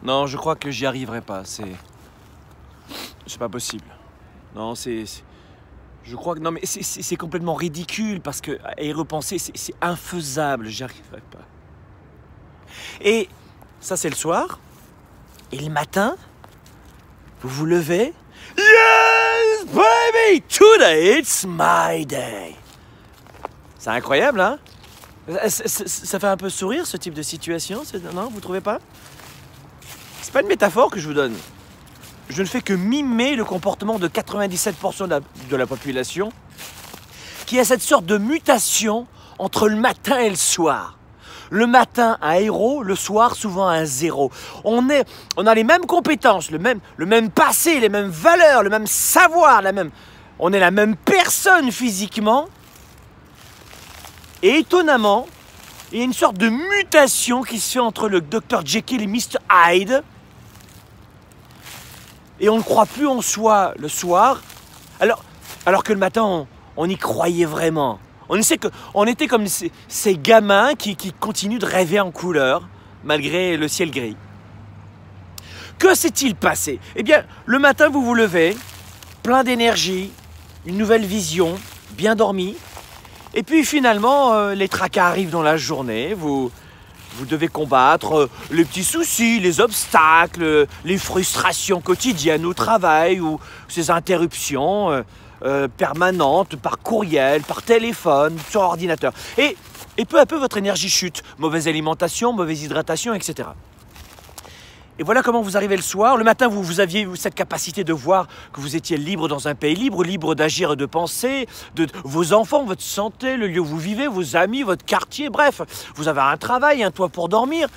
Non, je crois que j'y arriverai pas. C'est pas possible. Non, je crois que non, mais c'est complètement ridicule parce que à y repenser, c'est infaisable. J'y arriverai pas. Et ça, c'est le soir. Et le matin, vous vous levez. Yes, baby, today it's my day. C'est incroyable, hein? Ça fait un peu sourire ce type de situation, non, vous trouvez pas? C'est pas une métaphore que je vous donne. Je ne fais que mimer le comportement de 97% de la population qui a cette sorte de mutation entre le matin et le soir. Le matin, un héros, le soir, souvent un zéro. On a les mêmes compétences, le même passé, les mêmes valeurs, le même savoir, on est la même personne physiquement. Et étonnamment, il y a une sorte de mutation qui se fait entre le Dr Jekyll et Mr Hyde. Et on ne croit plus en soi le soir, alors que le matin, on y croyait vraiment. On était comme ces gamins qui continuent de rêver en couleur, malgré le ciel gris. Que s'est-il passé? Eh bien, le matin, vous vous levez, plein d'énergie, une nouvelle vision, bien dormi. Et puis finalement, les tracas arrivent dans la journée, vous devez combattre les petits soucis, les obstacles, les frustrations quotidiennes au travail ou ces interruptions permanentes par courriel, par téléphone, sur ordinateur. Et peu à peu, votre énergie chute. Mauvaise alimentation, mauvaise hydratation, etc. Et voilà comment vous arrivez le soir. Le matin, vous aviez cette capacité de voir que vous étiez libre dans un pays libre, libre d'agir et de penser, de vos enfants, votre santé, le lieu où vous vivez, vos amis, votre quartier, bref. Vous avez un travail, un toit pour dormir.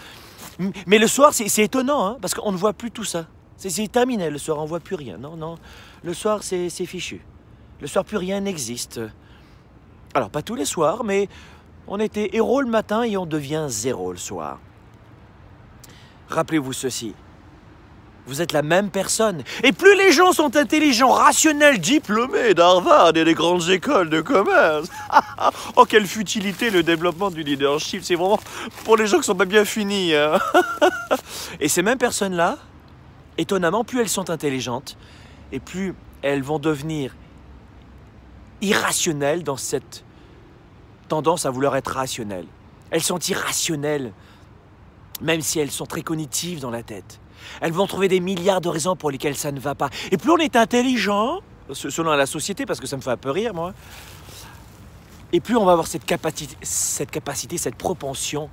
Mais le soir, c'est étonnant, hein, parce qu'on ne voit plus tout ça. C'est terminé, le soir, on ne voit plus rien. Non, non, le soir, c'est fichu. Le soir, plus rien n'existe. Alors, pas tous les soirs, mais on était héros le matin et on devient zéro le soir. Rappelez-vous ceci, vous êtes la même personne. Et plus les gens sont intelligents, rationnels, diplômés d'Harvard et des grandes écoles de commerce. Oh, quelle futilité le développement du leadership. C'est vraiment pour les gens qui sont pas bien finis. Hein. Et ces mêmes personnes-là, étonnamment, plus elles sont intelligentes, et plus elles vont devenir irrationnelles dans cette tendance à vouloir être rationnelles. Elles sont irrationnelles. Même si elles sont très cognitives dans la tête. Elles vont trouver des milliards de raisons pour lesquelles ça ne va pas. Et plus on est intelligent, selon la société, parce que ça me fait un peu rire, moi, et plus on va avoir cette capacité, cette propension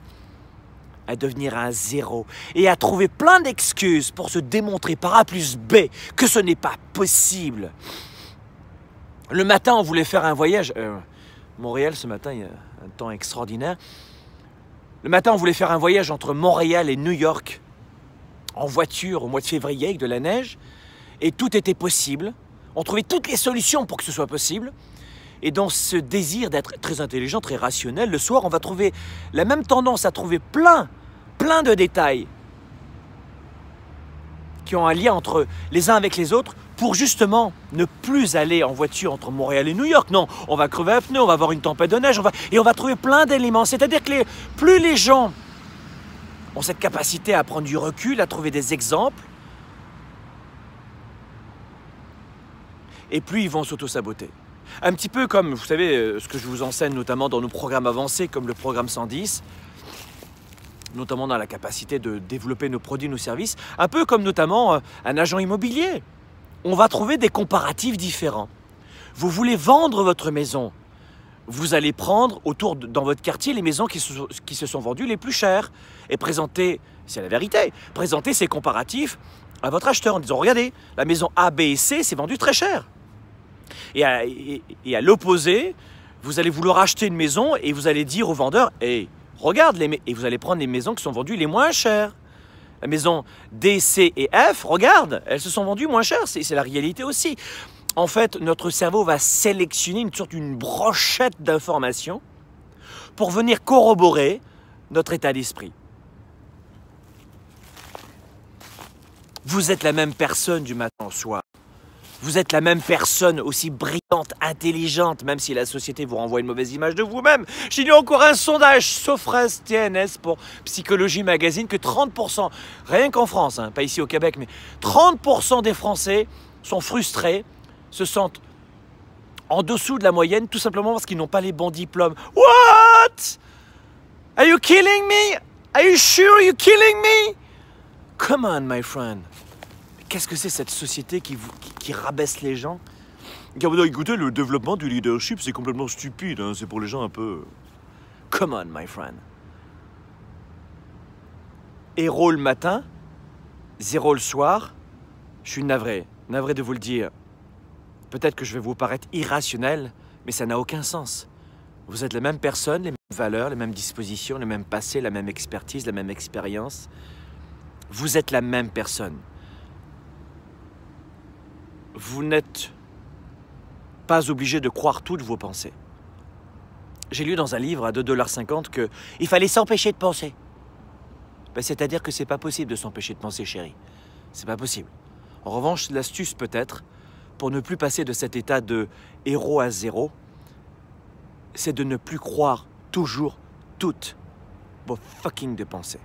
à devenir un zéro et à trouver plein d'excuses pour se démontrer par A plus B que ce n'est pas possible. Le matin, on voulait faire un voyage. Montréal, ce matin, il y a un temps extraordinaire. Le matin, on voulait faire un voyage entre Montréal et New York en voiture au mois de février avec de la neige. Et tout était possible. On trouvait toutes les solutions pour que ce soit possible. Et dans ce désir d'être très intelligent, très rationnel, le soir, on va trouver la même tendance à trouver plein de détails qui ont un lien entre les uns avec les autres pour justement ne plus aller en voiture entre Montréal et New York. Non, on va crever un pneu, on va avoir une tempête de neige, et on va trouver plein d'éléments. C'est-à-dire que plus les gens ont cette capacité à prendre du recul, à trouver des exemples, et plus ils vont s'auto-saboter. Un petit peu comme, vous savez, ce que je vous enseigne notamment dans nos programmes avancés, comme le programme 110, notamment dans la capacité de développer nos produits, nos services, un peu comme notamment un agent immobilier. On va trouver des comparatifs différents. Vous voulez vendre votre maison, vous allez prendre dans votre quartier les maisons qui se sont vendues les plus chères et présenter, c'est la vérité, présenter ces comparatifs à votre acheteur en disant « Regardez, la maison A, B et C s'est vendue très cher ». Et à l'opposé, vous allez vouloir acheter une maison et vous allez dire au vendeur « Hey, regarde, et vous allez prendre les maisons qui sont vendues les moins chères. La maison D, C et F, regarde, elles se sont vendues moins chères, c'est la réalité aussi. » En fait, notre cerveau va sélectionner une sorte d'une brochette d'informations pour venir corroborer notre état d'esprit. Vous êtes la même personne du matin au soir. Vous êtes la même personne, aussi brillante, intelligente, même si la société vous renvoie une mauvaise image de vous-même. J'ai lu encore un sondage Sophrens TNS pour Psychologie Magazine que 30%, rien qu'en France, hein, pas ici au Québec, mais 30% des Français sont frustrés, se sentent en dessous de la moyenne, tout simplement parce qu'ils n'ont pas les bons diplômes. What? Are you killing me? Are you sure you're killing me? Come on, my friend. Qu'est-ce que c'est cette société qui rabaisse les gens? Écoutez, le développement du leadership, c'est complètement stupide. Hein, c'est pour les gens un peu... Come on, my friend. Héros le matin, zéro le soir. Je suis navré de vous le dire. Peut-être que je vais vous paraître irrationnel, mais ça n'a aucun sens. Vous êtes la même personne, les mêmes valeurs, les mêmes dispositions, le même passé, la même expertise, la même expérience. Vous êtes la même personne. Vous n'êtes pas obligé de croire toutes vos pensées. J'ai lu dans un livre à 2,50 $ qu'il fallait s'empêcher de penser. Ben, c'est-à-dire que c'est pas possible de s'empêcher de penser, chérie. C'est pas possible. En revanche, l'astuce peut-être, pour ne plus passer de cet état de héros à zéro, c'est de ne plus croire toujours toutes vos fucking de pensées.